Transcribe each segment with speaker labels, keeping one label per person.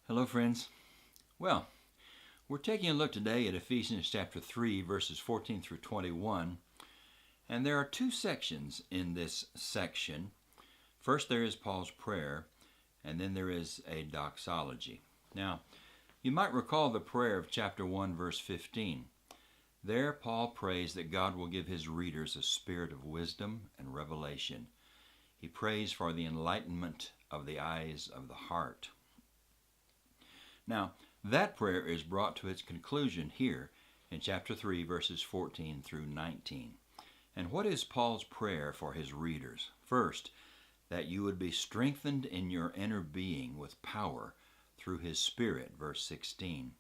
Speaker 1: Hello, friends. Well, we're taking a look today at Ephesians chapter 3, verses 14 through 21. And there are two sections in this section. First, there is Paul's prayer, and then there is a doxology. Now, you might recall the prayer of chapter 1, verse 15. There, Paul prays that God will give his readers a spirit of wisdom and revelation. He prays for the enlightenment of the eyes of the heart. Now, that prayer is brought to its conclusion here in chapter 3, verses 14 through 19. And what is Paul's prayer for his readers? First, that you would be strengthened in your inner being with power through his Spirit, verse 16.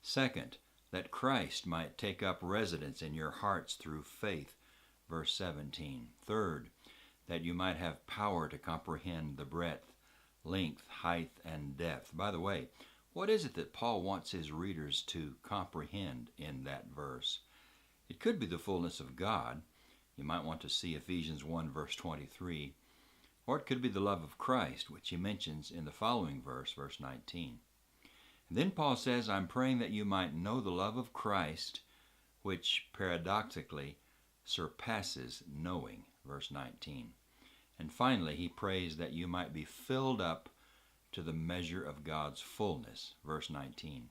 Speaker 1: Second, that Christ might take up residence in your hearts through faith, verse 17. Third, that you might have power to comprehend the breadth, length, height, and depth. By the way, what is it that Paul wants his readers to comprehend in that verse? It could be the fullness of God. You might want to see Ephesians 1, verse 23. Or it could be the love of Christ, which he mentions in the following verse, verse 19. And then Paul says, I'm praying that you might know the love of Christ, which paradoxically surpasses knowing, verse 19. And finally, he prays that you might be filled up to the measure of God's fullness, verse 19.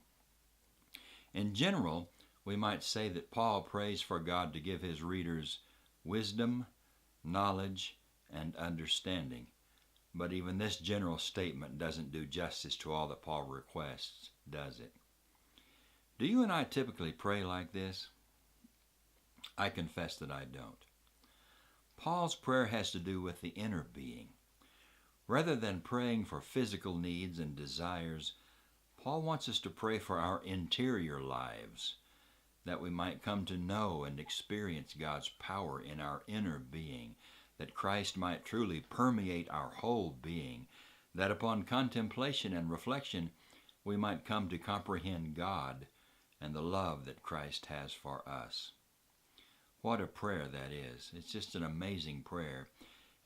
Speaker 1: In general, we might say that Paul prays for God to give his readers wisdom, knowledge, and understanding. But even this general statement doesn't do justice to all that Paul requests, does it? Do you and I typically pray like this? I confess that I don't. Paul's prayer has to do with the inner being. Rather than praying for physical needs and desires, Paul wants us to pray for our interior lives, that we might come to know and experience God's power in our inner being, that Christ might truly permeate our whole being, that upon contemplation and reflection we might come to comprehend God and the love that Christ has for us. What a prayer that is. It's just an amazing prayer.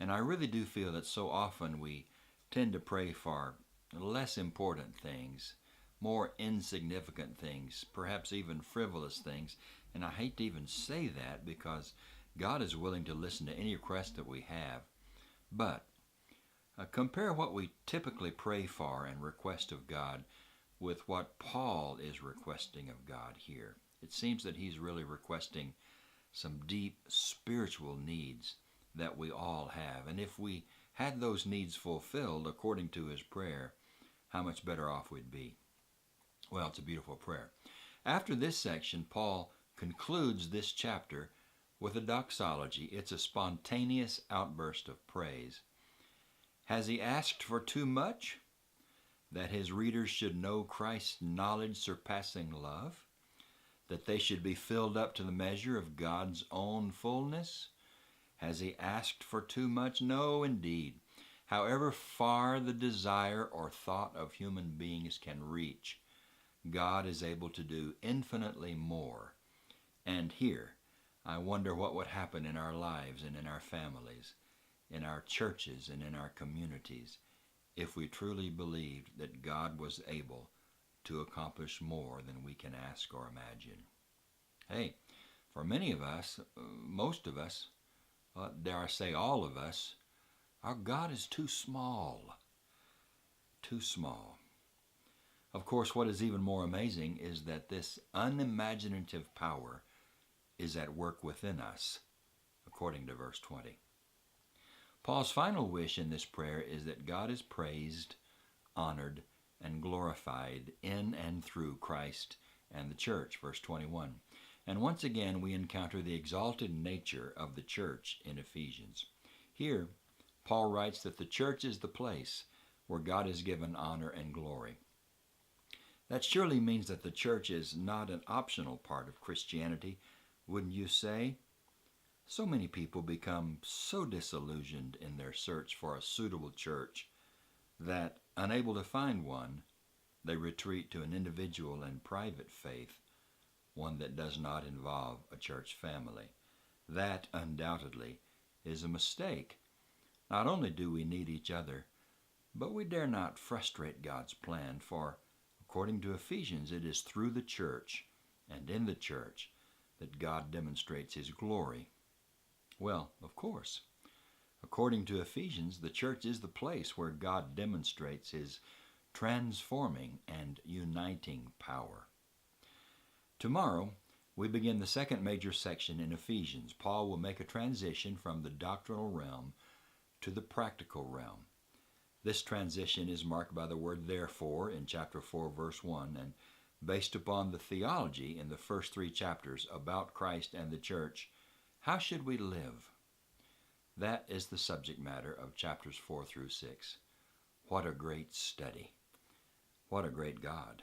Speaker 1: And I really do feel that so often we tend to pray for less important things, more insignificant things, perhaps even frivolous things. And I hate to even say that because God is willing to listen to any request that we have. But compare what we typically pray for and request of God with what Paul is requesting of God here. It seems that he's really requesting some deep spiritual needs that we all have. And if we had those needs fulfilled according to his prayer, how much better off we'd be. Well, it's a beautiful prayer. After this section, Paul concludes this chapter with a doxology. It's a spontaneous outburst of praise. Has he asked for too much? That his readers should know Christ's knowledge surpassing love? That they should be filled up to the measure of God's own fullness? Has he asked for too much? No, indeed. However far the desire or thought of human beings can reach, God is able to do infinitely more. And here, I wonder what would happen in our lives and in our families, in our churches and in our communities, if we truly believed that God was able to accomplish more than we can ask or imagine. Hey, for many of us, most of us, dare I say all of us, our God is too small. Too small. Of course, what is even more amazing is that this unimaginative power is at work within us, according to verse 20. Paul's final wish in this prayer is that God is praised, honored, and glorified in and through Christ and the church, verse 21. And once again, we encounter the exalted nature of the church in Ephesians. Here, Paul writes that the church is the place where God is given honor and glory. That surely means that the church is not an optional part of Christianity, wouldn't you say? So many people become so disillusioned in their search for a suitable church that, unable to find one, they retreat to an individual and private faith, one that does not involve a church family. That, undoubtedly, is a mistake. Not only do we need each other, But we dare not frustrate God's plan, for according to Ephesians, it is through the church and in the church that God demonstrates His glory. Well, of course, according to Ephesians, the church is the place where God demonstrates His transforming and uniting power. Tomorrow, we begin the second major section in Ephesians. Paul will make a transition from the doctrinal realm to the practical realm. This transition is marked by the word therefore in chapter 4, verse 1, and based upon the theology in the first 3 chapters about Christ and the church. How should we live? That is the subject matter of chapters 4 through 6. What a great study. What a great God.